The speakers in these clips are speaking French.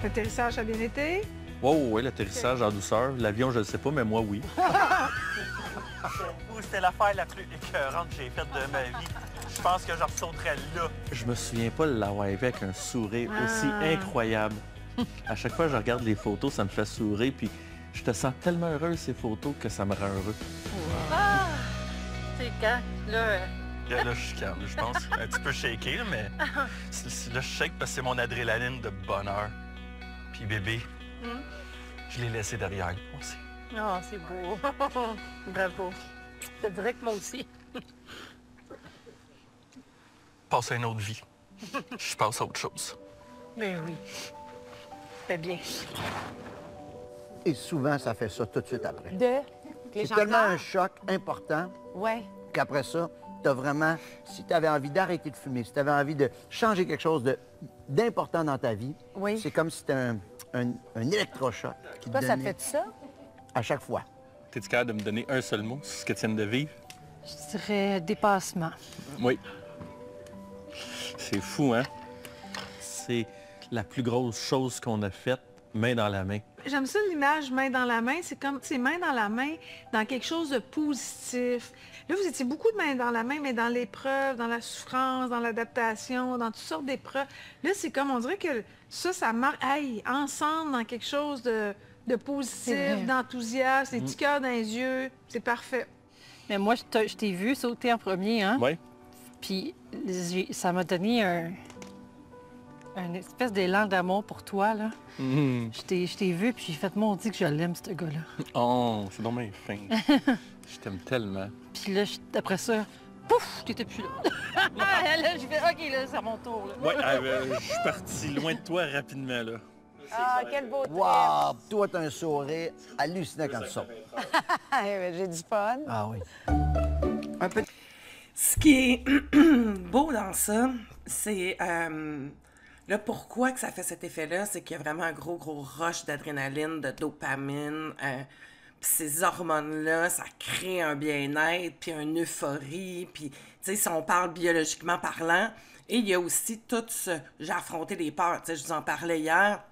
L'atterrissage a bien été? Oh, oui, l'atterrissage en douceur. L'avion, je ne sais pas, mais moi, oui. C'était l'affaire la plus écœurante que j'ai faite de ma vie. Je pense que je ressauterais là. Je me souviens pas de l'avoir fait avec un sourire aussi incroyable. À chaque fois que je regarde les photos, ça me fait sourire, puis je te sens tellement heureux, ces photos, que ça me rend heureux. Ah! C'est quand? Là, Là, je suis calme. Je pense un petit peu shaké, là, mais là, je shake parce que c'est mon adrénaline de bonheur. Puis bébé, je l'ai laissé derrière moi aussi. oh, c'est beau. Bravo. Je te dirais que moi aussi. Passe à une autre vie. Je passe à autre chose. Ben oui. Fait bien. Et souvent, ça fait ça tout de suite après. Les C'est tellement un choc important Ouais. qu'après ça, tu as vraiment, si tu avais envie d'arrêter de fumer, si tu avais envie de changer quelque chose d'important dans ta vie, Oui. c'est comme si c'était un électrochoc qui te Toi, ça donnait fait ça? à chaque fois. T'es-tu capable de me donner un seul mot sur ce que tu viens de vivre? Je dirais dépassement. Oui. C'est fou, hein? C'est la plus grosse chose qu'on a faite, main dans la main. J'aime ça l'image main dans la main. C'est comme, c'est main dans la main dans quelque chose de positif. Là, vous étiez beaucoup de main dans la main, mais dans l'épreuve, dans la souffrance, dans l'adaptation, dans toutes sortes d'épreuves. Là, c'est comme, on dirait que ça marque, hey, ensemble dans quelque chose de C'est positif, vrai. d'enthousiasme, des petits cœurs dans les yeux. C'est parfait. Mais moi, je t'ai vu sauter en premier, hein? Oui. Puis ça m'a donné une espèce d'élan d'amour pour toi, là. Je t'ai vu, puis j'ai fait, maudit que je l'aime, ce gars-là. Oh, c'est donc bien fin. Je t'aime tellement. Puis là, après ça, pouf, t'étais plus là. Là, j'ai fait, OK, là, c'est à mon tour, là. Oui, je suis parti loin de toi rapidement, là. Ah, quel beau trip! Wow! Toi, tu as un sourire hallucinant quand tu sautes. J'ai du fun. Ah oui. Un peu. Ce qui est beau dans ça, c'est le pourquoi que ça fait cet effet-là, c'est qu'il y a vraiment un gros rush d'adrénaline, de dopamine. Puis ces hormones-là, ça crée un bien-être, puis une euphorie. Puis, tu sais, si on parle biologiquement parlant, et il y a aussi tout ce... J'ai affronté les peurs, tu sais, je vous en parlais hier.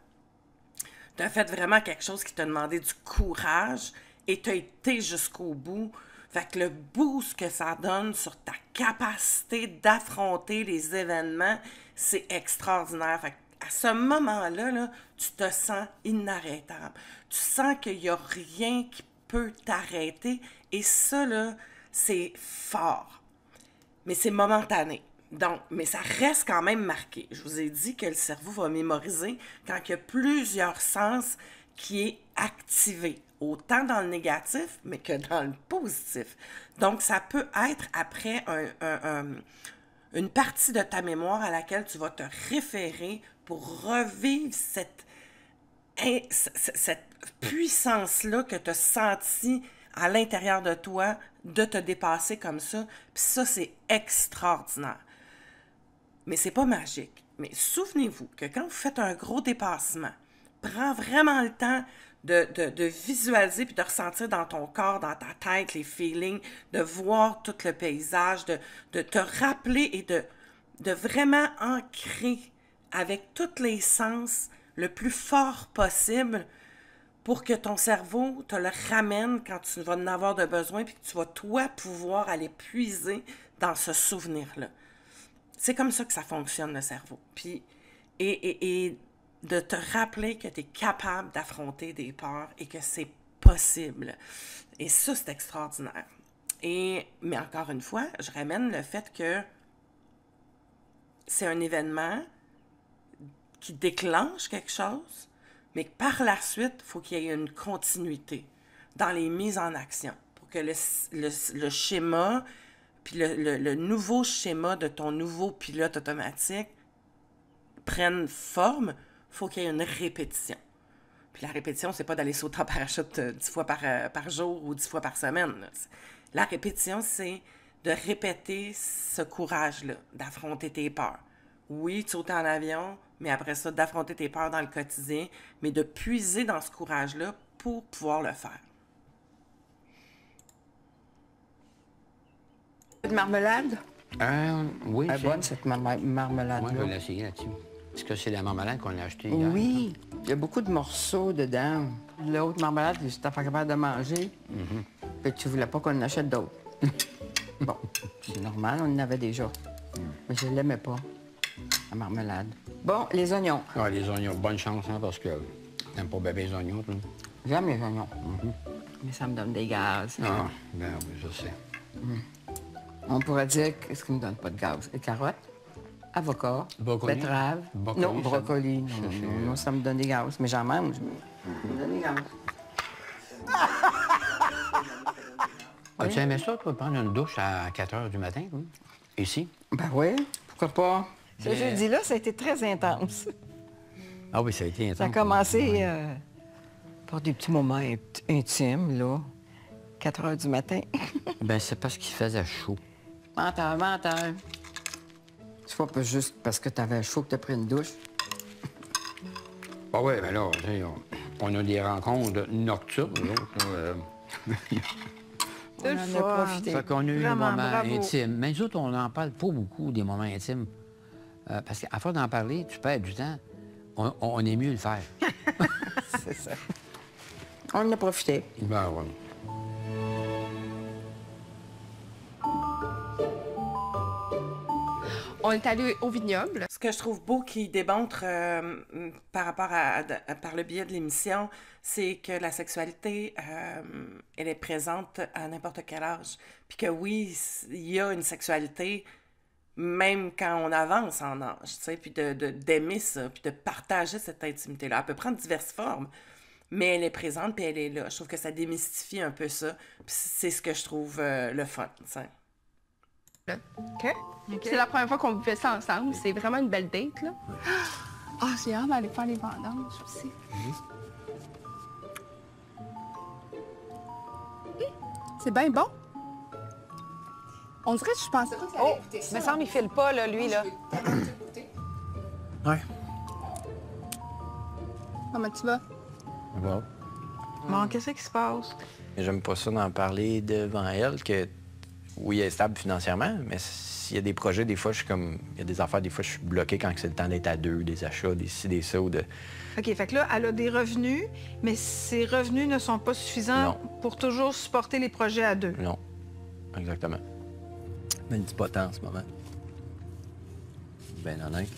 Tu as fait vraiment quelque chose qui t'a demandé du courage et tu as été jusqu'au bout. Fait que le boost que ça donne sur ta capacité d'affronter les événements, c'est extraordinaire. Fait qu'à ce moment-là, là, tu te sens inarrêtable. Tu sens qu'il n'y a rien qui peut t'arrêter. Et ça, là, c'est fort. Mais c'est momentané. Donc, mais ça reste quand même marqué. Je vous ai dit que le cerveau va mémoriser quand il y a plusieurs sens qui est activé, autant dans le négatif, mais que dans le positif. Donc, ça peut être après une partie de ta mémoire à laquelle tu vas te référer pour revivre cette puissance-là que tu as sentie à l'intérieur de toi de te dépasser comme ça. Puis ça, c'est extraordinaire. Mais c'est pas magique. Mais souvenez-vous que quand vous faites un gros dépassement, prends vraiment le temps de visualiser puis de ressentir dans ton corps, dans ta tête, les feelings, de voir tout le paysage, de te rappeler et de vraiment ancrer avec tous les sens le plus fort possible pour que ton cerveau te le ramène quand tu vas en avoir de besoin puis que tu vas, toi, pouvoir aller puiser dans ce souvenir-là. C'est comme ça que ça fonctionne, le cerveau. Puis, et de te rappeler que tu es capable d'affronter des peurs et que c'est possible. Et ça, c'est extraordinaire. Mais encore une fois, je ramène le fait que c'est un événement qui déclenche quelque chose, mais que par la suite, il faut qu'il y ait une continuité dans les mises en action pour que le schéma, puis le nouveau schéma de ton nouveau pilote automatique prenne forme. Il faut qu'il y ait une répétition. Puis la répétition, c'est pas d'aller sauter en parachute 10 fois par jour ou 10 fois par semaine, là. La répétition, c'est de répéter ce courage-là, d'affronter tes peurs. Oui, de sauter en avion, mais après ça, d'affronter tes peurs dans le quotidien, mais de puiser dans ce courage-là pour pouvoir le faire. De marmelade? Oui, Elle est bonne, cette marmelade-là. Ouais, je vais l'essayer là-dessus. Est-ce que c'est la marmelade qu'on a achetée hier? Oui, il y a beaucoup de morceaux dedans. L'autre marmelade, j'étais pas capable de manger. Fait que tu voulais pas qu'on en achète d'autres. Bon, c'est normal, on en avait déjà. Mais je l'aimais pas, la marmelade. Bon, les oignons. Ah, les oignons, bonne chance, hein, parce que t'aimes pas bébé les oignons, toi? J'aime les oignons. Mais ça me donne des gaz. Ah, ben oui, je sais. On pourrait dire qu'est-ce qui me donne pas de gaz? Les carottes, avocat, Brocoli. betterave. Brocoli, non, ça- brocoli. Non, ça, c'est, non, non, ça me donne des gaz. Mais j'en mange. Ça me donne des gaz. As-tu aimé ça, toi, prendre une douche à 4 heures du matin, toi? Ici? Ben oui, pourquoi pas? Ce Mais- jeudi-là, ça a été très intense. Ah oui, ça a été intense. Ça a commencé par des petits moments intimes, là. 4 heures du matin. Ben, c'est parce qu'il faisait chaud. Menteur, menteur. C'est pas juste parce que t'avais chaud que t'as pris une douche. Ah oui, ben là, tu sais, on a des rencontres nocturnes, nous autres, là, C'est le On en a fun. profité. Fait qu'on a eu un Vraiment, moment bravo. intime. Mais nous autres, on n'en parle pas beaucoup des moments intimes. Parce qu'à force d'en parler, tu perds du temps. On est mieux le faire. C'est ça. On en a profité. Ben oui. On est allé au vignoble. Ce que je trouve beau qui démontre par rapport par le biais de l'émission, c'est que la sexualité, elle est présente à n'importe quel âge. Puis que oui, il y a une sexualité même quand on avance en âge, tu sais, puis d'aimer ça, puis de partager cette intimité-là. Elle peut prendre diverses formes, mais elle est présente, puis elle est là. Je trouve que ça démystifie un peu ça. Puis c'est ce que je trouve le fun, tu sais. OK. C'est la première fois qu'on fait ça ensemble. C'est vraiment une belle date, là. Ah, j'ai hâte d'aller faire les vendanges aussi. C'est bien bon. On dirait que je pensais pas que ça allait goûter ça. Il me semble qu'il file pas, là, lui, là. Ouais. Comment tu vas? Bon. Bon, qu'est-ce qui se passe? J'aime pas ça d'en parler devant elle, que oui, elle est stable financièrement, mais s'il y a des projets, des fois, je suis comme. Il y a des affaires, des fois, je suis bloqué quand c'est le temps d'être à deux, des achats, des ci, des ça, ou de. OK, fait que là, elle a des revenus, mais ces revenus ne sont pas suffisants Non. pour toujours supporter les projets à deux. Non. Exactement. Mais dis pas tant en ce moment. Ben honnête.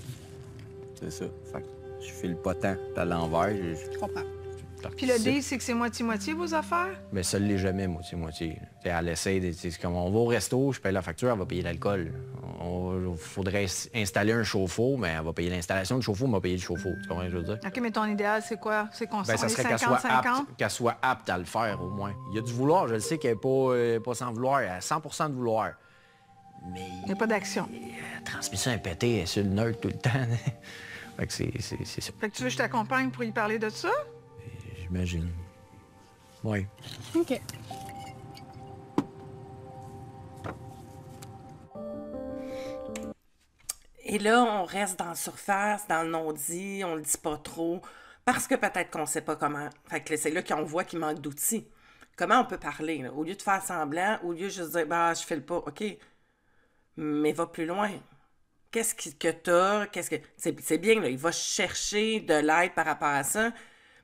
C'est ça. Fait que je file pas tant à l'envers. Je comprends. Puis le deal, c'est que c'est moitié-moitié vos affaires? Mais ça ne l'est jamais, moitié-moitié. T'sais, elle essaie, c'est comme on va au resto, je paye la facture, elle va payer l'alcool. Il faudrait installer un chauffe-eau, mais elle va payer l'installation du chauffe-eau, mais elle va payer le chauffe-eau. Tu comprends ce que je veux dire? OK, mais ton idéal, c'est quoi? C'est qu'on Ben, ça on est serait 50-50? qu'elle soit apte à le faire, au moins. Il y a du vouloir, je le sais qu'elle n'est pas sans vouloir, elle a 100 de vouloir. Mais Il n'y a pas d'action. la transmission est pétée, elle est sur le neutre tout le temps. Fait que c'est ça, Fait que tu veux que je t'accompagne pour y parler de ça? j'imagine. Oui. OK. Et là, on reste dans la surface, dans le non-dit, on le dit pas trop, parce que peut-être qu'on sait pas comment. Fait que c'est là qu'on voit qu'il manque d'outils. Comment on peut parler, là? Au lieu de faire semblant, au lieu de juste dire, bah, je fais le pas, OK. Mais va plus loin. Qu'est-ce que t'as? C'est bien, là, il va chercher de l'aide par rapport à ça,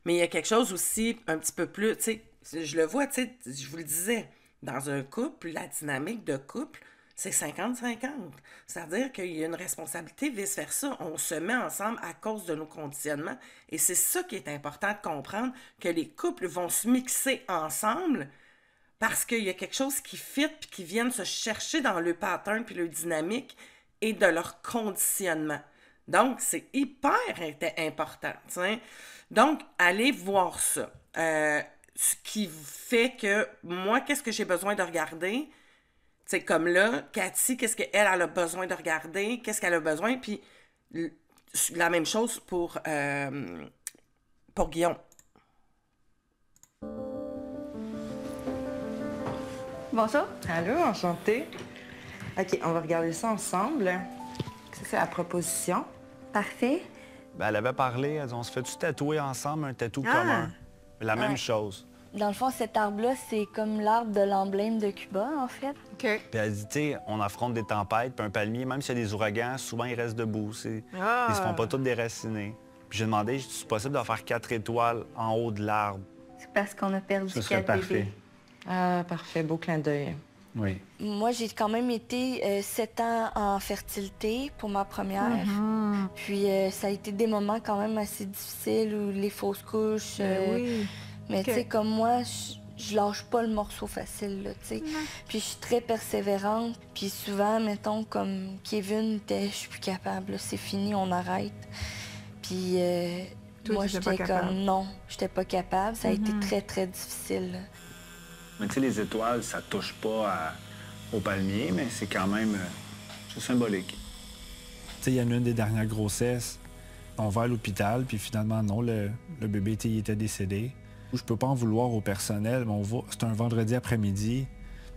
mais il y a quelque chose aussi un petit peu plus, tu sais, je le vois, tu sais, je vous le disais, dans un couple, la dynamique de couple, c'est 50-50. C'est-à-dire qu'il y a une responsabilité vice-versa. On se met ensemble à cause de nos conditionnements. Et c'est ça qui est important de comprendre, que les couples vont se mixer ensemble parce qu'il y a quelque chose qui fit puis qui viennent se chercher dans le pattern puis le dynamique et de leur conditionnement. Donc, c'est hyper important. T'sais. Donc, allez voir ça. Ce qui fait que moi, qu'est-ce que j'ai besoin de regarder? C'est comme là, Cathy, qu'est-ce qu'elle a besoin de regarder? Qu'est-ce qu'elle a besoin? Puis la même chose pour Guillaume. Bonjour. Allô, enchantée. OK, on va regarder ça ensemble. Ça, c'est la proposition. Parfait. Ben, elle avait parlé, on se fait-tu tatouer ensemble un tatou commun? La même chose. Dans le fond, cet arbre-là, c'est comme l'arbre de l'emblème de Cuba, en fait. OK. Puis elle dit, tu sais, on affronte des tempêtes, puis un palmier, même s'il y a des ouragans, souvent il reste debout. Ah! Ils se font pas tous déraciner. Puis j'ai demandé, c'est possible de faire 4 étoiles en haut de l'arbre? C'est parce qu'on a perdu Ce serait 4 parfait. bébés. Ah, parfait. Beau clin d'œil. Oui. Moi, j'ai quand même été 7 ans en fertilité pour ma première. Puis ça a été des moments quand même assez difficiles où les fausses couches. Oui. Mais OK. tu sais, comme moi, je lâche pas le morceau facile, là, tu sais. Puis je suis très persévérante. Puis souvent, mettons, comme Kevin était, je suis plus capable, là, c'est fini, on arrête. Puis Toi, moi, t'étais pas j'étais capable. comme non, j'étais pas capable. Ça a été très, très difficile. Mais tu sais, les étoiles, ça touche pas au palmier, mais c'est quand même c'est symbolique. Tu sais, il y a une des dernières grossesses. On va à l'hôpital, puis finalement, non, le bébé il était décédé. Je peux pas en vouloir au personnel, mais c'est un vendredi après-midi.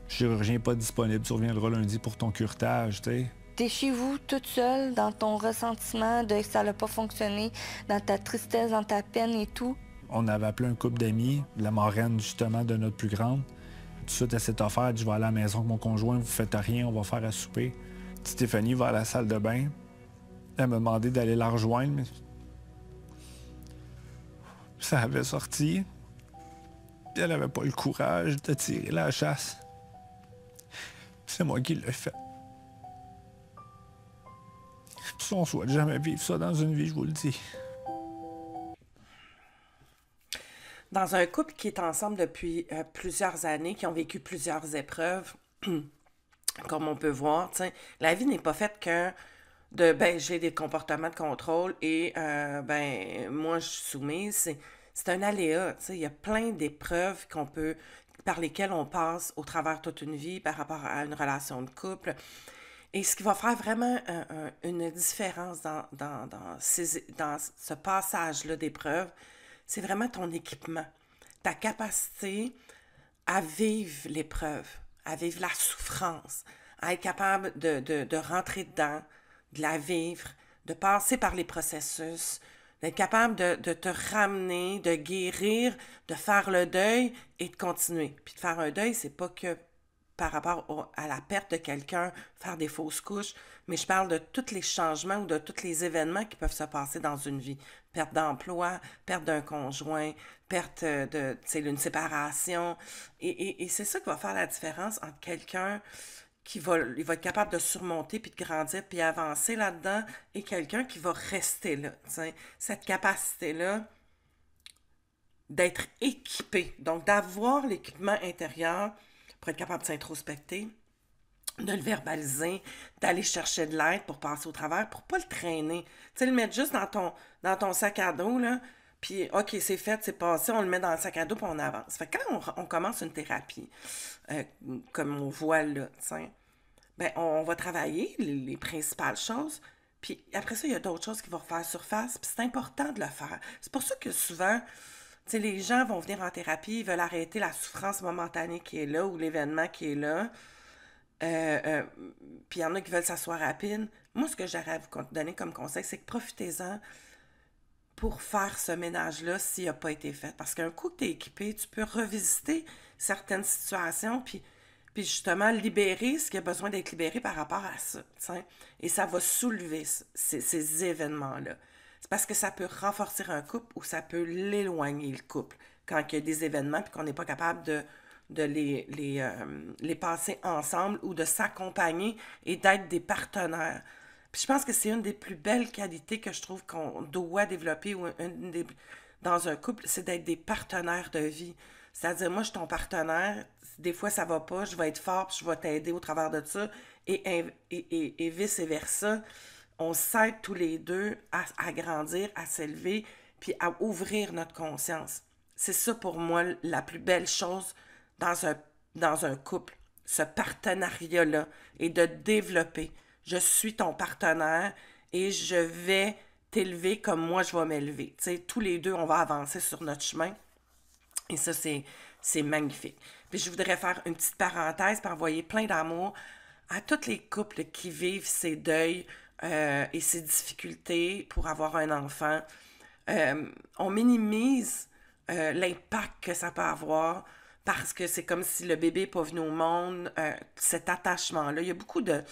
Le chirurgien n'est pas disponible, tu reviendras lundi pour ton curetage, tu sais. T'es chez vous toute seule dans ton ressentiment de que ça n'a pas fonctionné, dans ta tristesse, dans ta peine et tout. On avait appelé un couple d'amis, la marraine justement de notre plus grande. Tout de suite, elle s'est offerte, je vais aller à la maison avec mon conjoint, vous faites rien, on va faire à souper. Stéphanie va à la salle de bain. Elle m'a demandé d'aller la rejoindre, mais ça avait sorti. Puis elle n'avait pas le courage de tirer la chasse. C'est moi qui l'ai fait. Puis on ne souhaite jamais vivre ça dans une vie, je vous le dis. Dans un couple qui est ensemble depuis plusieurs années, qui ont vécu plusieurs épreuves, comme on peut voir, t'sais, la vie n'est pas faite que de ben j'ai des comportements de contrôle et ben moi je suis soumise. C'est un aléa. Il y a plein d'épreuves par lesquelles on passe au travers toute une vie par rapport à une relation de couple. Et ce qui va faire vraiment une différence dans ce passage-là d'épreuves, c'est vraiment ton équipement, ta capacité à vivre l'épreuve, à vivre la souffrance, à être capable de rentrer dedans, de la vivre, de passer par les processus, d'être capable de te ramener, de guérir, de faire le deuil et de continuer. Puis de faire un deuil, c'est pas que par rapport à la perte de quelqu'un, faire des fausses couches, mais je parle de tous les changements ou de tous les événements qui peuvent se passer dans une vie. Perte d'emploi, perte d'un conjoint, perte d'une séparation. Et c'est ça qui va faire la différence entre quelqu'un il va être capable de surmonter, puis de grandir, puis avancer là-dedans, et quelqu'un qui va rester là. T'sais. Cette capacité-là d'être équipé, donc d'avoir l'équipement intérieur pour être capable de s'introspecter, de le verbaliser, d'aller chercher de l'aide pour passer au travers, pour pas le traîner. Tu sais, le mettre juste dans ton sac à dos, là, puis OK, c'est fait, c'est passé, on le met dans le sac à dos, puis on avance. Fait que quand on commence une thérapie, comme on voit là, t'sais, ben on va travailler les principales choses, puis après ça, il y a d'autres choses qui vont refaire surface, puis c'est important de le faire. C'est pour ça que souvent, tu sais, les gens vont venir en thérapie, ils veulent arrêter la souffrance momentanée qui est là, ou l'événement qui est là, puis il y en a qui veulent s'asseoir rapide. Moi, ce que j'aurais à vous donner comme conseil, c'est que profitez-en pour faire ce ménage-là s'il n'a pas été fait. Parce qu'un coup que tu es équipé, tu peux revisiter certaines situations, puis justement libérer ce qui a besoin d'être libéré par rapport à ça. T'sais. Et ça va soulever ces événements-là. C'est parce que ça peut renforcer un couple ou ça peut l'éloigner, le couple, quand il y a des événements et qu'on n'est pas capable de les passer ensemble ou de s'accompagner et d'être des partenaires. Puis je pense que c'est une des plus belles qualités que je trouve qu'on doit développer dans un couple, c'est d'être des partenaires de vie. C'est-à-dire, moi, je suis ton partenaire, des fois, ça va pas, je vais être fort, puis je vais t'aider au travers de ça, et vice-versa. On s'aide tous les deux à grandir, à s'élever, puis à ouvrir notre conscience. C'est ça, pour moi, la plus belle chose dans un couple, ce partenariat-là, et de développer. Je suis ton partenaire, et je vais t'élever comme moi, je vais m'élever. Tu sais, tous les deux, on va avancer sur notre chemin. Et ça, c'est magnifique. Puis je voudrais faire une petite parenthèse pour envoyer plein d'amour à tous les couples qui vivent ces deuils et ces difficultés pour avoir un enfant. On minimise l'impact que ça peut avoir, parce que c'est comme si le bébé n'est pas venu au monde, cet attachement-là. Il y a beaucoup de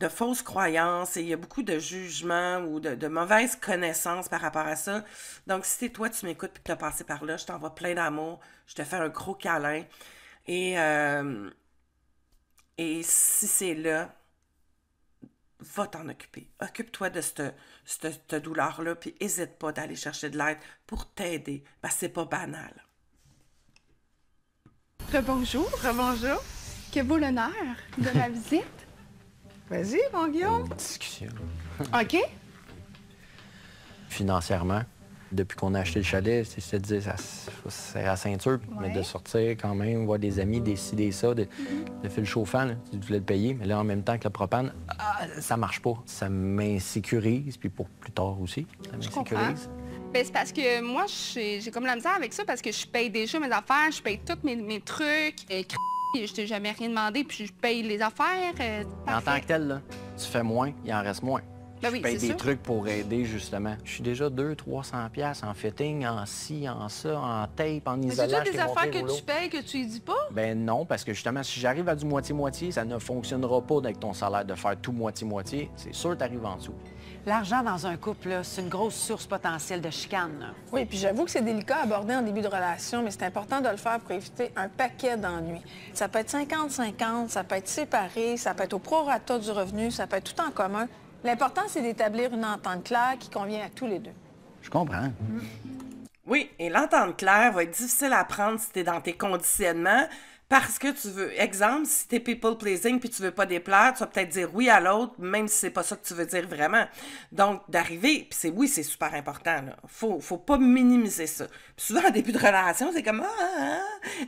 fausses croyances et il y a beaucoup de jugements ou de mauvaises connaissances par rapport à ça. Donc, si c'est toi, tu m'écoutes et que tu as passé par là, je t'envoie plein d'amour, je te fais un gros câlin. Et si c'est là, va t'en occuper. Occupe-toi de cette douleur-là, puis n'hésite pas d'aller chercher de l'aide pour t'aider, parce que c'est pas banal. Rebonjour. Rebonjour. Que vaut l'honneur de ma visite? Vas-y, mon Guillaume. Discussion. OK. Financièrement, depuis qu'on a acheté le chalet, je te disais, ça faut se serrer la ceinture, mais de sortir quand même, voir des amis, décider ça, de faire le chauffant, là, tu voulais le payer, mais là, en même temps que le propane, ça marche pas. Ça m'insécurise, puis pour plus tard aussi, ça m'insécurise. Ben, c'est parce que moi, j'ai comme la misère avec ça, parce que je paye déjà mes affaires, je paye tous mes trucs. Je t'ai jamais rien demandé, puis je paye les affaires. En tant que tel, là, tu fais moins, il en reste moins. Ben oui, je paye c'est des ça. trucs pour aider, justement. Je suis déjà 200-300$ en fitting, en ci, en ça, en tape, en Mais isolant. c'est-tu des affaires que tu payes, que tu y dis pas? Ben non, parce que justement, si j'arrive à du moitié-moitié, ça ne fonctionnera pas avec ton salaire de faire tout moitié-moitié. C'est sûr que tu arrives en dessous. L'argent dans un couple, là, c'est une grosse source potentielle de chicane. Là. Oui, puis j'avoue que c'est délicat à aborder en début de relation, mais c'est important de le faire pour éviter un paquet d'ennuis. Ça peut être 50-50, ça peut être séparé, ça peut être au prorata du revenu, ça peut être tout en commun. L'important, c'est d'établir une entente claire qui convient à tous les deux. Je comprends. Oui, et l'entente claire va être difficile à prendre si tu es dans tes conditionnements, parce que tu veux, exemple, si tu es people-pleasing puis tu veux pas déplaire, tu vas peut-être dire oui à l'autre, même si c'est pas ça que tu veux dire vraiment. Donc, d'arriver, puis c'est super important, là. Faut pas minimiser ça. Puis souvent, en début de relation, c'est comme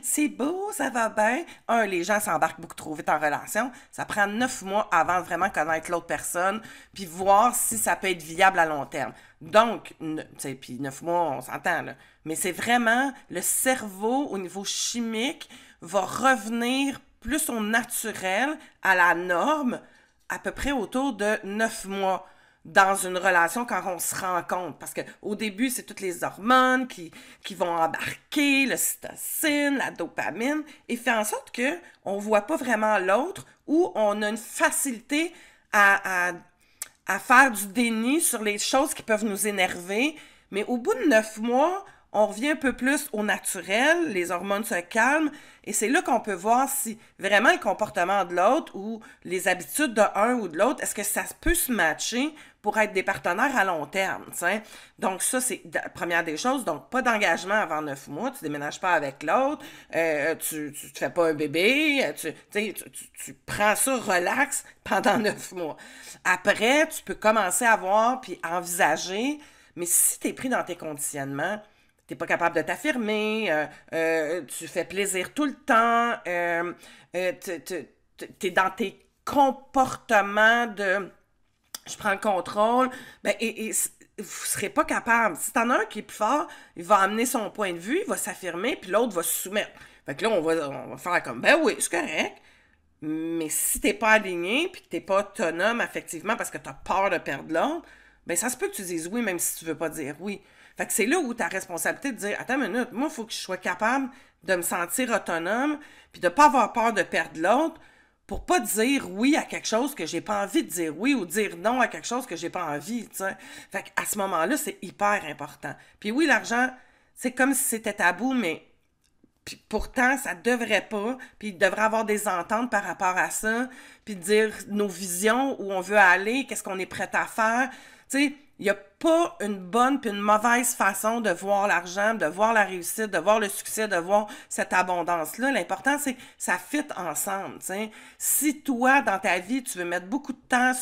c'est beau, ça va bien. Les gens s'embarquent beaucoup trop vite en relation. Ça prend 9 mois avant de vraiment connaître l'autre personne, puis voir si ça peut être viable à long terme. Donc, tu sais, puis 9 mois, on s'entend, là. Mais c'est vraiment le cerveau, au niveau chimique, va revenir plus au naturel, à la norme, à peu près autour de 9 mois dans une relation quand on se rencontre. Parce qu'au début, c'est toutes les hormones qui vont embarquer, l'ocytocine, la dopamine, et fait en sorte qu'on ne voit pas vraiment l'autre ou on a une facilité à faire du déni sur les choses qui peuvent nous énerver. Mais au bout de 9 mois, on revient un peu plus au naturel, les hormones se calment, et c'est là qu'on peut voir si vraiment le comportement de l'autre ou les habitudes de un ou de l'autre, est-ce que ça peut se matcher pour être des partenaires à long terme, t'sais? Donc ça, c'est la première des choses. Donc, pas d'engagement avant 9 mois, tu déménages pas avec l'autre, tu te fais pas un bébé, tu prends ça relax pendant 9 mois. Après, tu peux commencer à voir puis envisager, mais si tu es pris dans tes conditionnements, t'es pas capable de t'affirmer, tu fais plaisir tout le temps, t'es dans tes comportements de « je prends le contrôle », ben, et vous serez pas capable. Si t'en as un qui est plus fort, il va amener son point de vue, il va s'affirmer, puis l'autre va se soumettre. Fait que là, on va faire comme « ben oui, c'est correct ». Mais si t'es pas aligné, puis que t'es pas autonome affectivement parce que t'as peur de perdre l'autre, ben ça se peut que tu dises oui, même si tu veux pas dire oui. Fait que c'est là où ta responsabilité de dire « Attends une minute, moi, il faut que je sois capable de me sentir autonome puis de pas avoir peur de perdre l'autre pour pas dire oui à quelque chose que j'ai pas envie de dire oui ou dire non à quelque chose que j'ai pas envie, tu sais. » Fait qu'à ce moment-là, c'est hyper important. Puis oui, l'argent, c'est comme si c'était tabou, mais puis pourtant, ça devrait pas, puis il devrait avoir des ententes par rapport à ça, puis dire nos visions, où on veut aller, qu'est-ce qu'on est prêt à faire. Tu sais, il n'y a pas une bonne puis une mauvaise façon de voir l'argent, de voir la réussite, de voir le succès, de voir cette abondance-là. L'important, c'est que ça fit ensemble, tu sais. Si toi, dans ta vie, tu veux mettre beaucoup de temps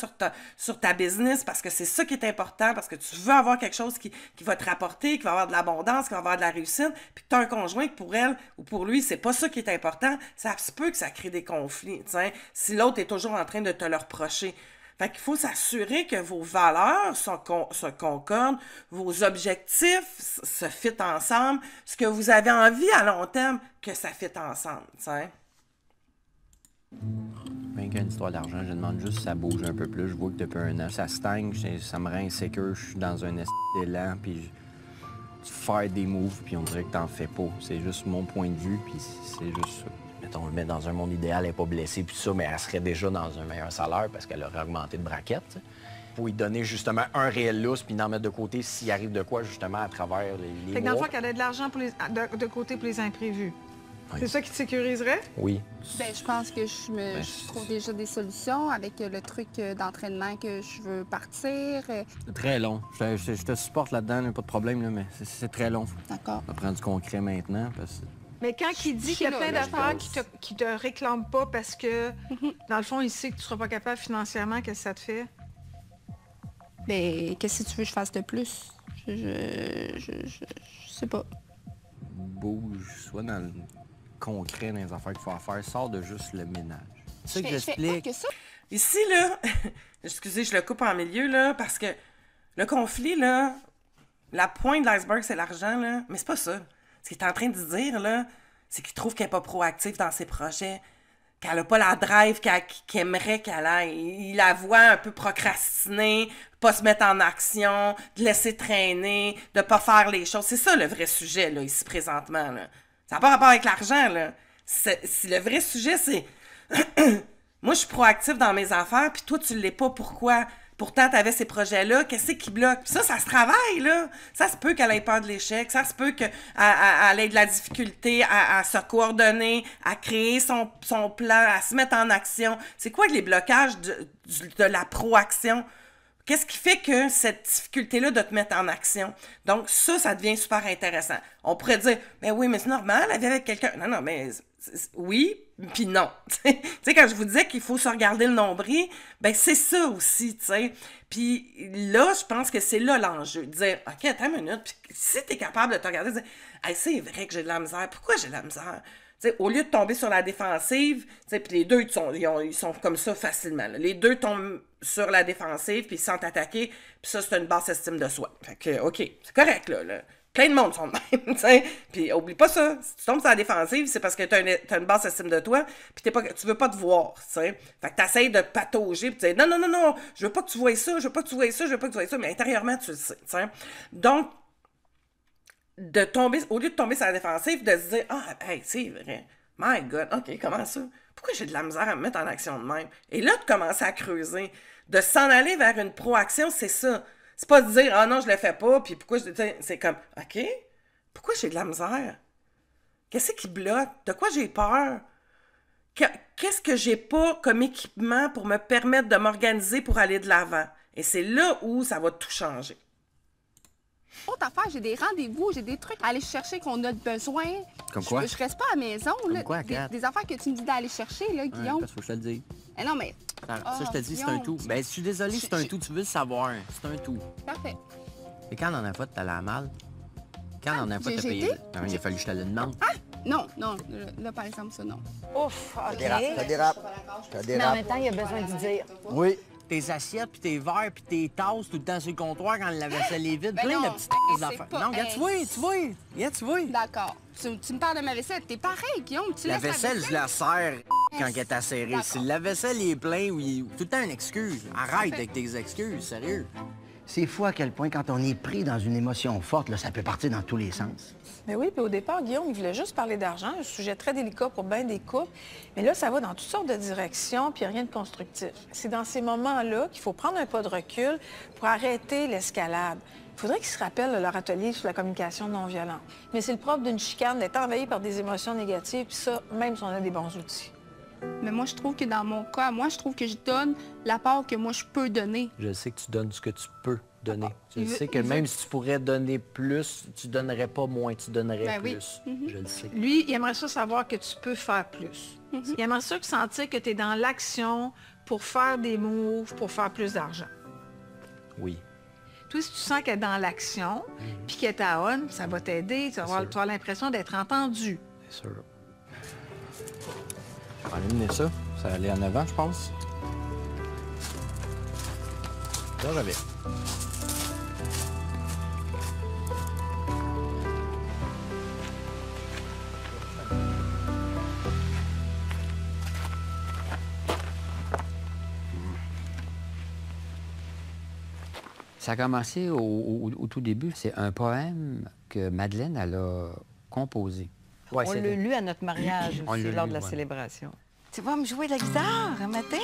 sur ta business parce que c'est ça qui est important, parce que tu veux avoir quelque chose qui va te rapporter, qui va avoir de l'abondance, qui va avoir de la réussite, puis que tu as un conjoint que pour elle ou pour lui, c'est pas ça qui est important, ça se peut que ça crée des conflits, tu sais, si l'autre est toujours en train de te le reprocher. Fait qu'il faut s'assurer que vos valeurs se concordent, vos objectifs se fitent ensemble, ce que vous avez envie à long terme, que ça fitte ensemble, tu sais. Bien qu'il y a une histoire d'argent, je demande juste si ça bouge un peu plus. Je vois que depuis 1 an, ça stagne, ça me rend insécure, je suis dans un élan, puis faire des moves, puis on dirait que t'en fais pas. C'est juste mon point de vue, puis c'est juste ça. Mettons, on le met dans un monde idéal, elle n'est pas blessée, puis ça, mais elle serait déjà dans un meilleur salaire parce qu'elle aurait augmenté de braquette. T'sais. Faut lui donner justement un réel lousse, puis d'en mettre de côté s'il arrive de quoi, justement, à travers les Fait que dans le mois. fond, qu'elle ait de l'argent de côté pour les imprévus. Oui. C'est ça qui te sécuriserait? Oui. Ben, je pense que je trouve déjà des solutions avec le truc d'entraînement que je veux partir. C'est très long. Je te supporte là-dedans, là, pas de problème, là, mais c'est très long. D'accord. On va prendre du concret maintenant, parce que... Mais quand il dit qu'il y a plein d'affaires qui te réclament pas parce que, dans le fond, il sait que tu seras pas capable financièrement, qu'est-ce que ça te fait? Ben, qu'est-ce que tu veux que je fasse de plus? Je sais pas. Bouge, soit dans le concret, dans les affaires qu'il faut faire, sors de juste le ménage. C'est ça que j'explique. Ici, là, excusez, je le coupe en milieu, là, parce que le conflit, là, la pointe de l'iceberg, c'est l'argent, là, mais c'est pas ça. Ce qu'il est en train de dire, là, c'est qu'il trouve qu'elle n'est pas proactive dans ses projets, qu'elle n'a pas la drive qu'elle aimerait qu'elle ait. Il la voit un peu procrastiner, pas se mettre en action, de laisser traîner, de pas faire les choses. C'est ça le vrai sujet, là, ici, présentement, là. Ça n'a pas rapport avec l'argent, là. Le vrai sujet, c'est... Moi, je suis proactive dans mes affaires, puis toi, tu l'es pas. Pourquoi? Pourtant, tu avais ces projets-là. Qu'est-ce qui bloque? Puis ça se travaille, là. Ça se peut qu'elle ait peur de l'échec. Ça se peut qu'elle ait de la difficulté à se coordonner, à créer son plan, à se mettre en action. C'est quoi les blocages de la proaction? Qu'est-ce qui fait que cette difficulté-là de te mettre en action? Donc, ça devient super intéressant. On pourrait dire, mais oui, mais c'est normal, elle vit avec quelqu'un. Non, mais oui, puis non. Tu sais, quand je vous disais qu'il faut se regarder le nombril, ben c'est ça aussi, tu sais. Puis là, je pense que c'est là l'enjeu. De dire, OK, attends une minute, puis si t'es capable de te regarder, de dire, hey, c'est vrai que j'ai de la misère. Pourquoi j'ai de la misère? T'sais, au lieu de tomber sur la défensive, puis les deux, ils sont comme ça facilement. Là. Les deux tombent sur la défensive, puis ils sont attaqués, puis ça, c'est une basse estime de soi. Fait que, OK, c'est correct, là. Plein de monde sont de même, t'sais. Puis oublie pas ça. Si tu tombes sur la défensive, c'est parce que t'as une basse estime de toi, puis tu veux pas te voir, t'sais. Fait que t'essayes de patauger, puis tu dis, non, je veux pas que tu vois ça, je veux pas que tu vois ça, je veux pas que tu vois ça, mais intérieurement, tu le sais, t'sais. Donc, au lieu de tomber sur la défensive, de se dire, ah, hey, c'est vrai, my God, OK, comment ça? Pourquoi j'ai de la misère à me mettre en action de même? Et là, de commencer à creuser, de s'en aller vers une proaction, c'est ça. C'est pas de dire, ah non, je le fais pas, puis pourquoi c'est comme, OK, pourquoi j'ai de la misère? Qu'est-ce qui bloque? De quoi j'ai peur? Qu'est-ce que j'ai pas comme équipement pour me permettre de m'organiser pour aller de l'avant? Et c'est là où ça va tout changer. Autre affaire, j'ai des rendez-vous, j'ai des trucs à aller chercher qu'on a besoin. Comme quoi? Je reste pas à la maison. Comme là. quoi, Kat? Des affaires que tu me dis d'aller chercher, là, Guillaume. Parce que je te le dis. Eh non, mais... Ça, je te dis, c'est un tout. Ben, je suis désolé, c'est un tout. Tu veux le savoir. C'est un tout. Parfait. Et quand on a fois, t'as la mal? Quand on a fois, t'as payé? Non, il a fallu que je te le demande. Ah! Non. Là, par exemple, ça, non. Ouf, OK. Ça dérape. Mais en même temps, il y a besoin de dire. Oui. Tes assiettes, puis tes verres, puis tes tasses tout le temps sur le comptoir quand la vaisselle est vide. Ben Plein non, de petites affaires. pas... Non, regarde, tu vois. Regarde, tu vois. D'accord. Tu me parles de ma vaisselle. T'es pareil, Guillaume. Tu La laisses vaisselle, je la serre quand elle est serrée. Si la vaisselle est pleine, oui, tout le temps une excuse. Arrête avec tes excuses, sérieux. C'est fou à quel point, quand on est pris dans une émotion forte, là, ça peut partir dans tous les sens. Mais oui, puis au départ, Guillaume, il voulait juste parler d'argent, un sujet très délicat pour bien des couples. Mais là, ça va dans toutes sortes de directions, puis rien de constructif. C'est dans ces moments-là qu'il faut prendre un pas de recul pour arrêter l'escalade. Il faudrait qu'ils se rappellent leur atelier sur la communication non violente. Mais c'est le propre d'une chicane d'être envahi par des émotions négatives, puis ça, même si on a des bons outils. Mais moi, je trouve que dans mon cas, je trouve que je donne la part que moi, je peux donner. Je sais que tu donnes ce que tu peux donner. Je sais que même si tu pourrais donner plus, tu donnerais pas moins, tu donnerais plus. Oui. Je le sais. Lui, il aimerait ça savoir que tu peux faire plus. Il aimerait ça sentir que tu es dans l'action pour faire des moves, pour faire plus d'argent. Oui. Toi, si tu sens qu'elle est dans l'action, puis qu'elle est à on, ça va t'aider. Tu vas avoir l'impression d'être entendu. C'est sûr. Je vais aller ça. Ça va aller en avant, je pense. Là, j'avais. Ça a commencé au tout début. C'est un poème que Madeleine, elle a composé. Ouais, On l'a lu à notre mariage On aussi, l'a lors lu, de la voilà. célébration. Tu vas me jouer de la guitare un matin?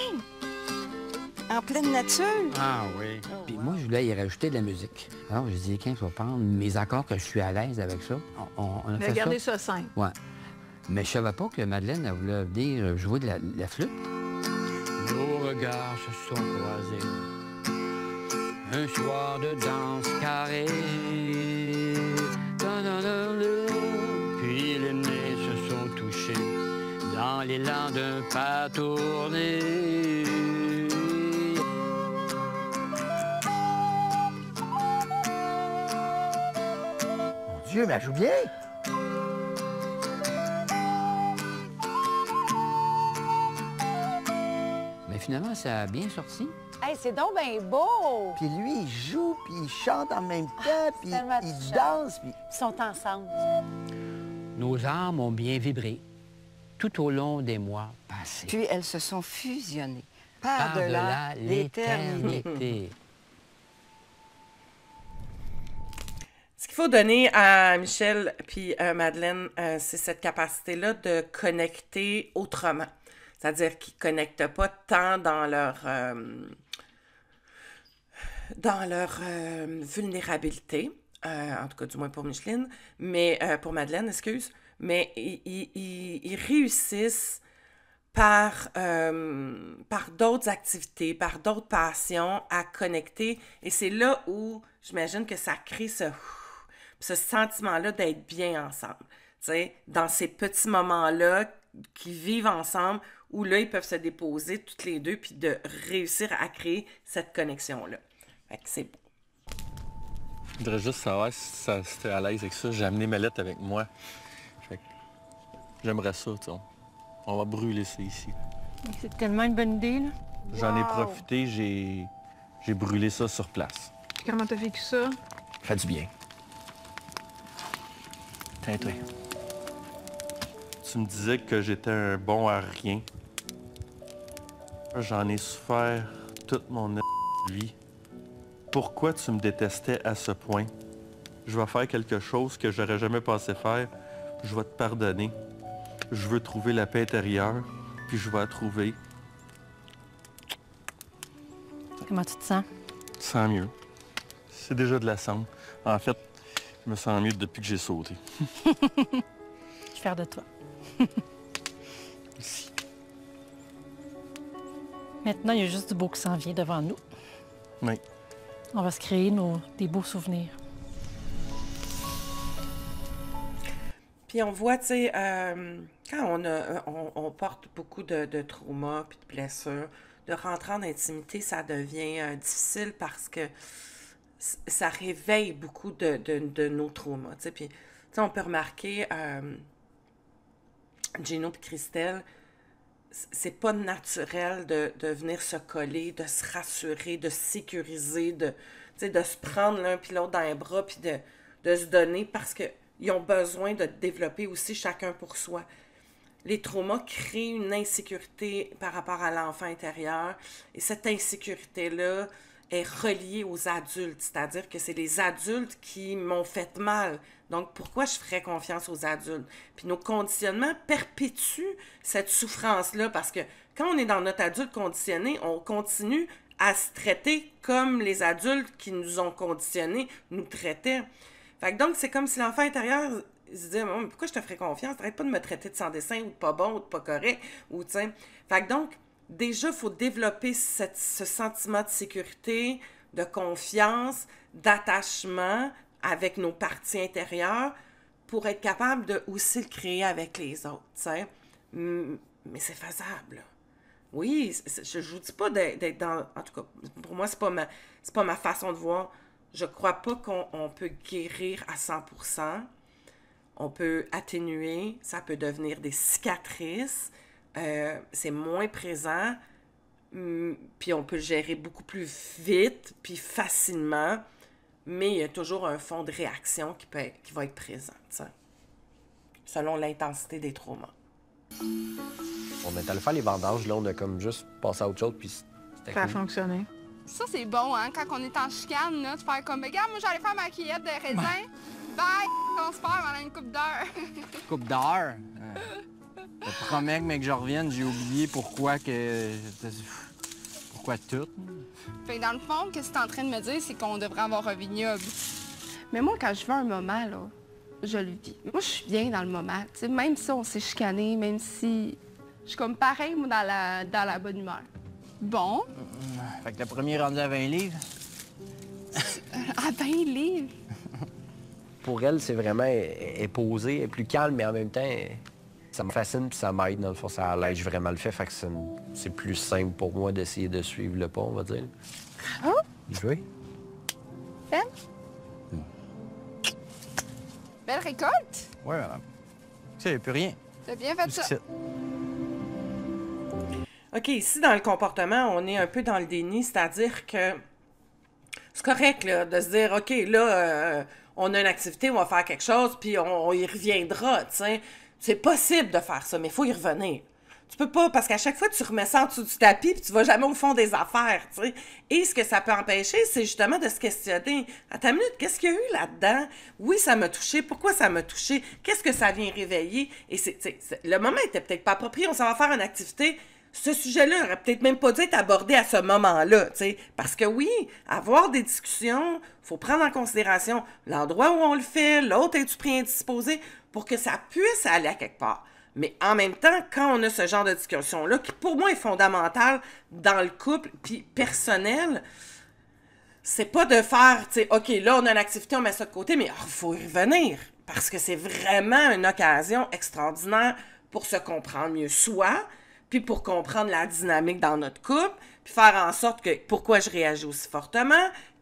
En pleine nature? Ah oui. Puis moi, je voulais y rajouter de la musique. Alors, je dis, je vais prendre mes accords que je suis à l'aise avec ça. On a Mais fait gardez ça simple. Ouais. Mais je savais pas que Madeleine, elle voulait venir jouer de la flûte. Nos regards se sont croisés. Un soir de danse carrée. Puis les nez se sont touchés dans l'élan d'un pas tourné. Mon Dieu, mais elle joue bien! Mais finalement, ça a bien sorti. Hey, c'est donc bien beau! Puis lui, il joue, puis il chante en même temps, puis tellement il touchant. danse, puis... Ils sont ensemble. Nos âmes ont bien vibré tout au long des mois passés. Puis elles se sont fusionnées. Par-delà l'éternité. Ce qu'il faut donner à Michel puis Madeleine, c'est cette capacité-là de connecter autrement. C'est-à-dire qu'ils ne connectent pas tant dans leur vulnérabilité, en tout cas du moins pour Micheline, mais pour Madeleine, excuse, mais ils réussissent par d'autres activités, par d'autres passions à connecter. Et c'est là où j'imagine que ça crée ce sentiment-là d'être bien ensemble. Tu sais, dans ces petits moments-là qui vivent ensemble, où là, ils peuvent se déposer toutes les deux, puis de réussir à créer cette connexion-là. Fait que c'est beau. Je voudrais juste savoir si tu es à l'aise avec ça. J'ai amené ma lettre avec moi. Fait que j'aimerais ça, tu sais. On va brûler ça ici. C'est tellement une bonne idée, là. J'en ai profité, j'ai brûlé ça sur place. Puis comment t'as vécu ça? Fait du bien. Tiens, toi. Tu me disais que j'étais un bon à rien. J'en ai souffert toute mon vie. Pourquoi tu me détestais à ce point? Je vais faire quelque chose que j'aurais jamais pensé faire. Je vais te pardonner. Je veux trouver la paix intérieure, puis je vais la trouver. Comment tu te sens? Je sens mieux. C'est déjà de la cendre. En fait, je me sens mieux depuis que j'ai sauté. Je suis fière de toi. Merci. Maintenant, il y a juste du beau qui s'en vient devant nous. Oui. On va se créer des beaux souvenirs. Puis on voit, tu sais, quand on porte beaucoup de traumas puis de blessures, de rentrer en intimité, ça devient difficile parce que ça réveille beaucoup de nos traumas, tu sais. Puis, tu sais, on peut remarquer, Gino et Christelle, c'est pas naturel de venir se coller, de se rassurer, de se sécuriser, de se prendre l'un puis l'autre dans les bras puis de se donner parce qu'ils ont besoin de développer aussi chacun pour soi. Les traumas créent une insécurité par rapport à l'enfant intérieur et cette insécurité-là est reliée aux adultes, c'est-à-dire que c'est les adultes qui m'ont fait mal. Donc, pourquoi je ferais confiance aux adultes? Puis nos conditionnements perpétuent cette souffrance-là parce que quand on est dans notre adulte conditionné, on continue à se traiter comme les adultes qui nous ont conditionnés nous traitaient. Fait que donc, c'est comme si l'enfant intérieur se disait « Mais pourquoi je te ferais confiance? Arrête pas de me traiter de sans dessin ou de pas bon ou de pas correct. » ou tu sais. Fait que donc, déjà, il faut développer ce sentiment de sécurité, de confiance, d'attachement avec nos parties intérieures pour être capable de aussi le créer avec les autres, tu sais. Mais c'est faisable. Oui, je ne vous dis pas d'être dans... En tout cas, pour moi, c'est pas ma façon de voir. Je crois pas qu'on peut guérir à 100%. On peut atténuer, ça peut devenir des cicatrices. C'est moins présent, puis on peut le gérer beaucoup plus vite, puis facilement, mais il y a toujours un fond de réaction qui va être présent, t'sais, selon l'intensité des traumas. On est allé faire les vendanges, là, on a comme juste passé à autre chose, puis c'était Ça a cool. fonctionné. Ça, c'est bon, hein, quand on est en chicane, là, de faire comme, regarde, moi, j'allais faire ma cueillette de raisin. Bye! On se perd pendant une couple d'heures. Coupe d'heure. Je te promets que, mec, que je revienne, j'ai oublié pourquoi que... Pourquoi tout. Fait que dans le fond, ce que tu es en train de me dire, c'est qu'on devrait avoir un vignoble. Mais moi, quand je veux un moment, là, je le vis. Moi, je suis bien dans le moment. T'sais, même si on s'est chicané, même si... Je suis comme pareil, moi, dans la bonne humeur. Bon. Fait que le premier rendu à 20 livres. À 20 livres? Pour elle, c'est vraiment... Elle est posée, elle est plus calme, mais en même temps, ça me fascine puis ça m'aide. Dans le fond, ça allège vraiment le fait. Fait que c'est plus simple pour moi d'essayer de suivre le pas, on va dire. Oh! Oui. Belle? Belle récolte? Oui, madame. Ça, il n'y a plus rien. T'as bien fait ça. OK, ici, dans le comportement, on est un peu dans le déni, c'est-à-dire que c'est correct là, de se dire, OK, là, on a une activité, on va faire quelque chose, puis on y reviendra, tu sais. C'est possible de faire ça, mais il faut y revenir. Tu peux pas, parce qu'à chaque fois, tu remets ça en dessous du tapis, puis tu vas jamais au fond des affaires, tu sais. Et ce que ça peut empêcher, c'est justement de se questionner. À ta minute, qu'est-ce qu'il y a eu là-dedans? Oui, ça m'a touché. Pourquoi ça m'a touché? Qu'est-ce que ça vient réveiller? Et le moment était peut-être pas approprié. On s'en va faire une activité. Ce sujet-là aurait peut-être même pas dû être abordé à ce moment-là, tu sais. Parce que oui, avoir des discussions, faut prendre en considération l'endroit où on le fait, l'autre est-tu prédisposé pour que ça puisse aller à quelque part. Mais en même temps, quand on a ce genre de discussion-là, qui pour moi est fondamental dans le couple, puis personnel, c'est pas de faire, tu sais, OK, là, on a une activité, on met ça de côté, mais il faut y revenir. Parce que c'est vraiment une occasion extraordinaire pour se comprendre mieux soi, puis pour comprendre la dynamique dans notre couple, puis faire en sorte que pourquoi je réagis aussi fortement,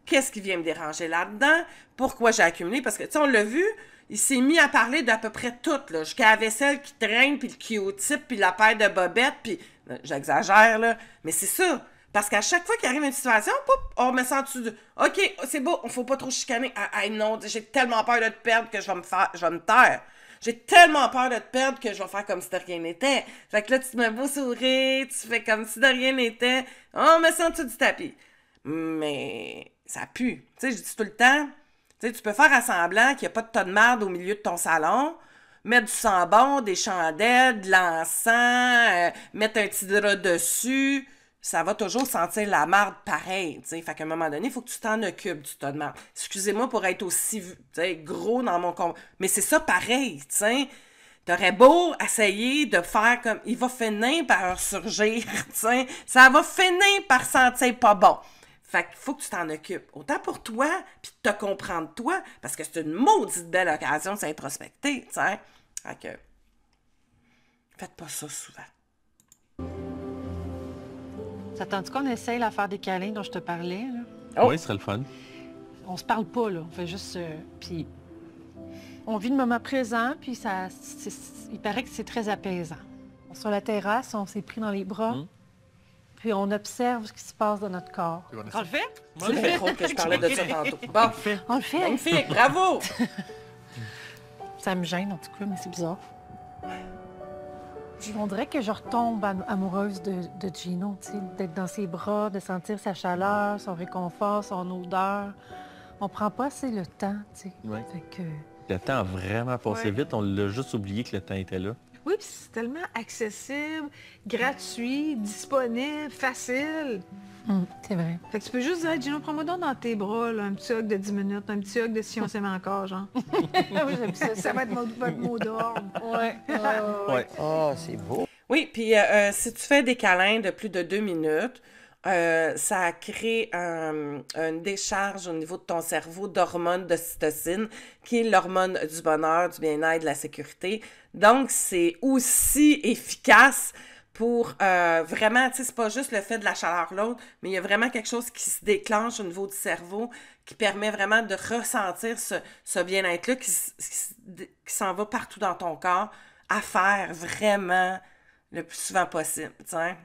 qu'est-ce qui vient me déranger là-dedans, pourquoi j'ai accumulé, parce que, tu sais, on l'a vu, il s'est mis à parler d'à peu près tout, là, jusqu'à la vaisselle qui traîne, puis le Q-tip, puis la paire de bobettes, puis... J'exagère, là, mais c'est ça. Parce qu'à chaque fois qu'il arrive une situation, poup, on me sent dessus de... OK, c'est beau, on faut pas trop chicaner. Ah, non, j'ai tellement peur de te perdre que je vais me taire. J'ai tellement peur de te perdre que je vais faire comme si de rien n'était. Fait que là, tu te mets beau sourire, tu fais comme si de rien n'était. On me sent en dessous du tapis. Mais ça pue. Tu sais, je dis tout le temps, tu sais, tu peux faire à semblant qu'il n'y a pas de tas de merde au milieu de ton salon, mettre du sambon, des chandelles, de l'encens, mettre un petit drap dessus. Ça va toujours sentir la marde pareil, tu sais. Fait qu'à un moment donné, il faut que tu t'en occupes du tas de marde. Excusez-moi pour être aussi, tu sais, gros dans mon... Mais c'est ça pareil, tu sais. T'aurais beau essayer de faire comme... Il va finir par surgir, tu sais. Ça va finir par sentir pas bon. Fait qu'il faut que tu t'en occupes. Autant pour toi, puis de te comprendre toi, parce que c'est une maudite belle occasion de s'introspecter, tu sais. Fait que... Faites pas ça souvent. T'attends-tu qu'on essaye l'affaire des câlins dont je te parlais, là? Oui, ce serait le fun. On se parle pas, là. On fait juste... puis on vit le moment présent, puis ça... il paraît que c'est très apaisant. Sur la terrasse, on s'est pris dans les bras, puis on observe ce qui se passe dans notre corps. On le fait? On le fait. Trop que je parlais de ça tantôt. Bon, on le fait. Magnifique, bravo! Ça me gêne, en tout cas, mais c'est bizarre. On dirait que je retombe amoureuse de Gino, tu sais, d'être dans ses bras, de sentir sa chaleur, son réconfort, son odeur. On prend pas assez le temps, tu sais. Ouais. Fait que... Le temps a vraiment passé vite. On l'a juste oublié que le temps était là. Oui, puis c'est tellement accessible, gratuit, disponible, facile. C'est vrai. Fait que tu peux juste dire, Gino, prends-moi donc dans tes bras, là, un petit hug de 10 minutes, un petit hug de si on s'aime encore, genre. Oui, j'aime ça. Ça va être votre mot d'ordre. Ouais. Ouais. Ah, c'est beau. Oui, puis si tu fais des câlins de plus de 2 minutes, ça crée une décharge au niveau de ton cerveau d'hormones d'ocytocine, qui est l'hormone du bonheur, du bien-être, de la sécurité. Donc, c'est aussi efficace pour vraiment, tu sais, c'est pas juste le fait de la chaleur l'autre, mais il y a vraiment quelque chose qui se déclenche au niveau du cerveau qui permet vraiment de ressentir ce bien-être-là qui s'en va partout dans ton corps à faire vraiment le plus souvent possible, tu sais.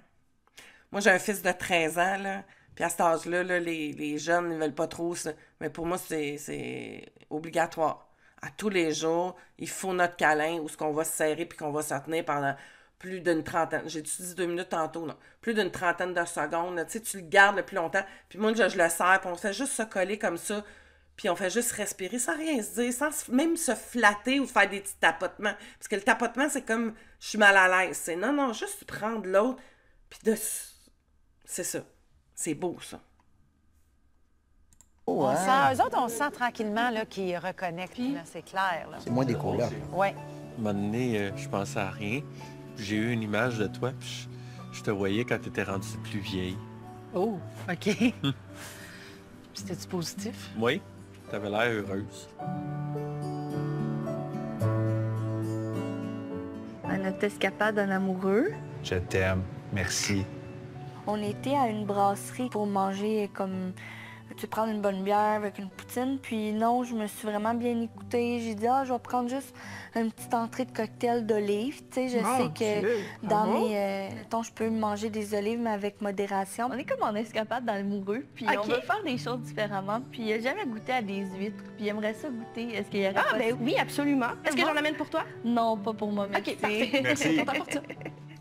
Moi, j'ai un fils de 13 ans, là, puis à cet âge-là, là, les jeunes ne veulent pas trop ça. Mais pour moi, c'est obligatoire. À tous les jours, il faut notre câlin où ce qu'on va se serrer puis qu'on va se tenir pendant plus d'une trentaine. J'ai dit 2 minutes tantôt, là. Plus d'une trentaine de secondes. Là. Tu sais, tu le gardes le plus longtemps. Puis moi, je le serre, puis on fait juste se coller comme ça. Puis on fait juste respirer sans rien se dire, sans même se flatter ou faire des petits tapotements. Parce que le tapotement, c'est comme, je suis mal à l'aise. C'est non, juste prendre l'autre, puis de... C'est ça. C'est beau, ça. On sent, eux autres, on sent tranquillement là, qu'ils reconnectent, là, c'est clair. Là. C'est moins des colocs. Oui. À un moment donné, je pensais à rien. J'ai eu une image de toi, puis je te voyais quand tu étais rendue plus vieille. Oh, OK. C'était-tu positif? Oui, tu avais l'air heureuse. Notre escapade d'un amoureux. Je t'aime. Merci. On était à une brasserie pour manger comme... Tu sais, prendre une bonne bière avec une poutine. Puis non, je me suis vraiment bien écoutée. J'ai dit, je vais prendre juste une petite entrée de cocktail d'olives. Tu sais, je sais que dans mes... mettons, je peux manger des olives, mais avec modération. On est comme en escapade dans l'amoureux. Puis on veut faire des choses différemment. Puis il n'a jamais goûté à des huîtres. Puis il aimerait ça goûter. Est-ce qu'il y aurait pas... ben oui, absolument. Est-ce que j'en amène pour toi? Non, pas pour moi, mais OK, parfait. Merci. Content pour ça.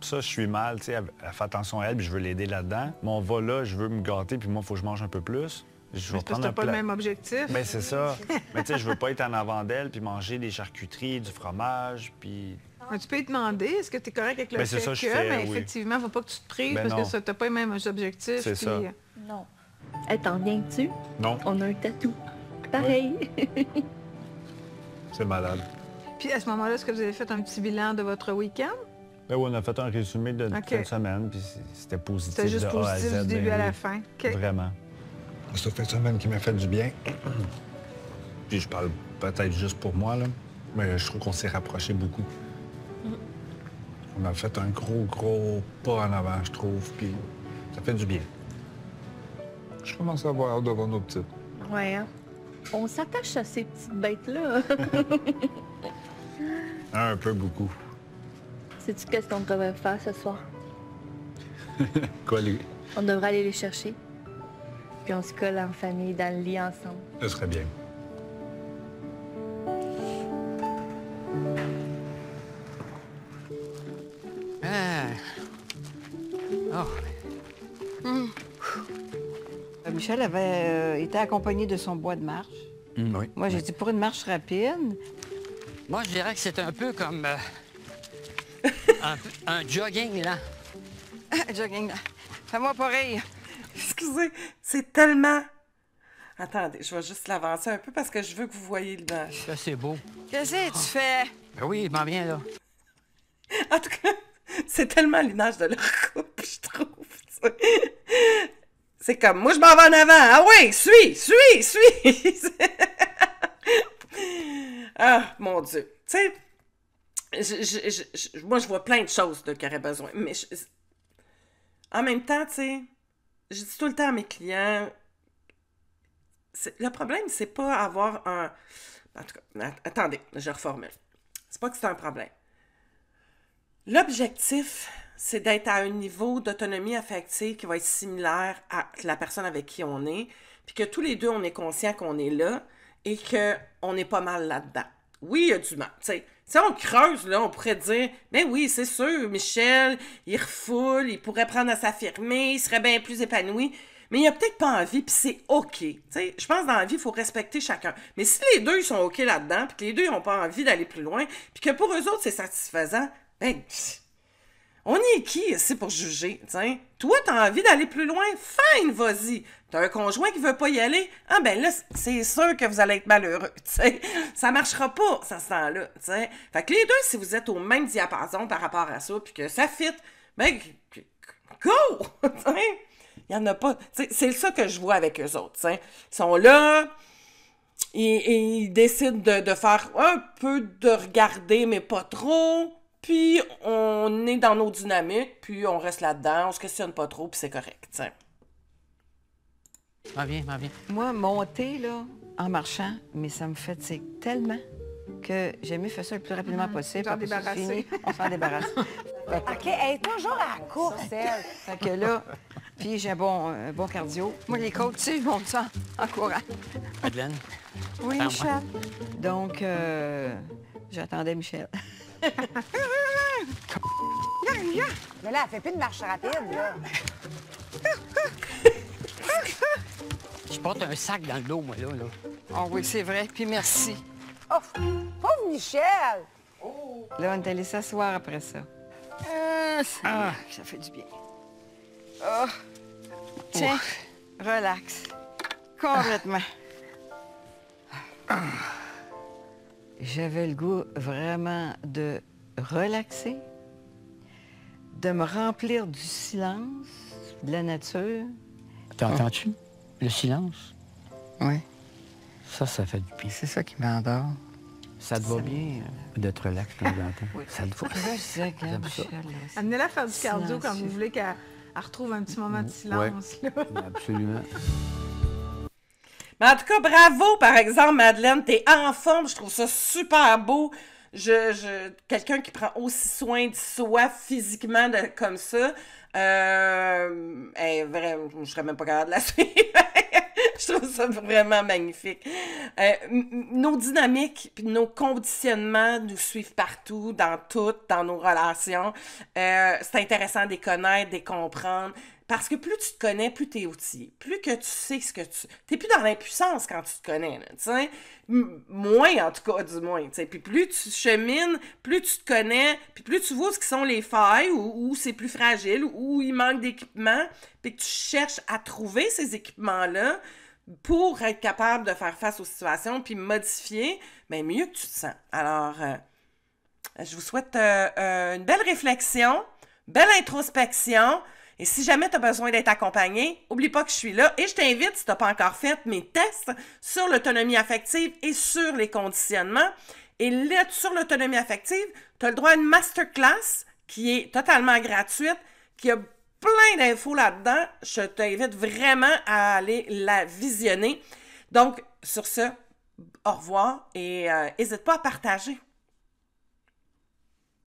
Ça, je suis mal, tu sais, elle fait attention à elle, puis je veux l'aider là-dedans. Mais on va là, je veux me gâter, puis moi, il faut que je mange un peu plus. Je vais Parce que prendre t'as un pas le plat. même objectif. Ben c'est ça. Mais tu sais, je veux pas être en avant d'elle, puis manger des charcuteries, du fromage, puis... Tu peux lui demander, est-ce que tu es correct avec le Ben, c'est fait ça, que, je fais, mais oui. effectivement, il ne faut pas que tu te prives Ben parce non. que tu n'as pas les mêmes objectifs. C'est ça. Non. Hey, t'en viens-tu? Non. On a un tatou. Pareil. C'est malade. Puis à ce moment-là, est-ce que vous avez fait un petit bilan de votre week-end? Ben oui, on a fait un résumé de OK. cette semaine, puis c'était positif C'était juste de A à positif Z. du début ben à la oui. fin. OK. Vraiment. C'est une semaine qui m'a fait du bien. Puis je parle peut-être juste pour moi, là, mais je trouve qu'on s'est rapprochés beaucoup. On a fait un gros pas en avant, je trouve, puis ça fait du bien. Je commence à avoir hâte de voir nos petites. Ouais, hein? On s'attache à ces petites bêtes-là. Un peu beaucoup. Sais-tu qu'est-ce qu'on devrait faire ce soir? Quoi, lui? On devrait aller les chercher. Puis on se colle en famille, dans le lit ensemble. Ce serait bien. Michel avait été accompagné de son bois de marche. Oui. Moi, j'ai dit pour une marche rapide. Moi, je dirais que c'est un peu comme un jogging, là. Jogging. Fais-moi pas rire. Excusez, c'est tellement... Attendez, je vais juste l'avancer un peu parce que je veux que vous voyez le bas. Ça, c'est beau. Qu'est-ce que tu fais? Ben oui, je m'en viens, là. En tout cas, c'est tellement l'image de leur couple, je trouve. Tu sais. C'est comme, moi, je m'en vais en avant. Ah oui, suis! Ah, mon Dieu. Tu sais, moi, je vois plein de choses qui auraient besoin. Mais en même temps, tu sais, je dis tout le temps à mes clients, le problème, c'est pas avoir un... En tout cas, attendez, je reformule. C'est pas que c'est un problème. L'objectif, c'est d'être à un niveau d'autonomie affective qui va être similaire à la personne avec qui on est, puis que tous les deux, on est conscient qu'on est là et qu'on est pas mal là-dedans. Oui, il y a du mal, tu sais. Si on creuse, là, on pourrait dire, ben oui, c'est sûr, Michel, il refoule, il pourrait prendre à s'affirmer, il serait bien plus épanoui, mais il a peut-être pas envie, puis c'est OK. Tu sais, je pense que dans la vie, il faut respecter chacun. Mais si les deux, ils sont OK là-dedans, puis que les deux, ils n'ont pas envie d'aller plus loin, puis que pour eux autres, c'est satisfaisant, ben, on est qui ici pour juger, t'sais? Toi, t'as envie d'aller plus loin? Fine, vas-y. T'as un conjoint qui veut pas y aller? Ah ben là, c'est sûr que vous allez être malheureux, t'sais. Ça marchera pas, ça se sent-là, t'sais. Fait que les deux, si vous êtes au même diapason par rapport à ça, puis que ça fit, ben, go! T'sais. Il y en a pas. T'sais, c'est ça que je vois avec eux autres, t'sais. Ils sont là... Et ils décident de faire un peu de regarder, mais pas trop. Puis on est dans nos dynamiques, puis on reste là-dedans, on se questionne pas trop, puis c'est correct, t'sais. M'en viens. Moi, monter, là, en marchant, mais ça me fatigue tellement que j'ai mieux faire ça le plus rapidement possible. T'en Après ça, c'est débarrasser. fini, on s'en débarrasse. OK, elle est toujours à la course, elle. Fait que là, puis j'ai un bon cardio. Moi, les côtes, tu sais, je monte ça en courant. Madeleine. Oui, Attends-moi. Michel. Donc, j'attendais Michel. Mais là, elle fait plus de marche rapide, là. Je porte un sac dans le dos, moi, là. Ah oui, c'est vrai. Puis merci. Oh, pauvre Michel! Là, on est allé s'asseoir après ça. Ça fait du bien. Oh. Tiens, relax. Complètement. J'avais le goût vraiment de relaxer, de me remplir du silence, de la nature. T'entends-tu? Le silence? Oui. Ça fait du bien. C'est ça qui m'endort. Ça te va bien de te relaxer quand tu l'entends? Oui. Ça te va. J'aime ça. Amenez-la faire du cardio Silencieux. quand vous voulez qu'elle retrouve un petit moment de silence. Ouais. Là. Absolument. Mais en tout cas, bravo, par exemple, Madeleine. T'es en forme. Je trouve ça super beau. Quelqu'un qui prend aussi soin de soi physiquement comme ça, je serais même pas capable de la suivre. Je trouve ça vraiment magnifique. Nos dynamiques puis nos conditionnements nous suivent partout, dans nos relations. C'est intéressant de les connaître, de les comprendre. Parce que plus tu te connais, plus tu es outillé. Plus que tu sais ce que tu... T'es plus dans l'impuissance quand tu te connais, tu sais. Moins, en tout cas, du moins, tu sais. Puis plus tu chemines, plus tu te connais, puis plus tu vois ce qui sont les failles, ou c'est plus fragile, ou il manque d'équipement, puis que tu cherches à trouver ces équipements-là pour être capable de faire face aux situations, puis modifier, bien mieux que tu te sens. Alors, je vous souhaite une belle réflexion, belle introspection. Et si jamais tu as besoin d'être accompagné, oublie pas que je suis là. Et je t'invite, si tu n'as pas encore fait mes tests sur l'autonomie affective et sur les conditionnements. Et là, sur l'autonomie affective, tu as le droit à une masterclass qui est totalement gratuite, qui a plein d'infos là-dedans. Je t'invite vraiment à aller la visionner. Donc, sur ce, au revoir et n'hésite pas à partager.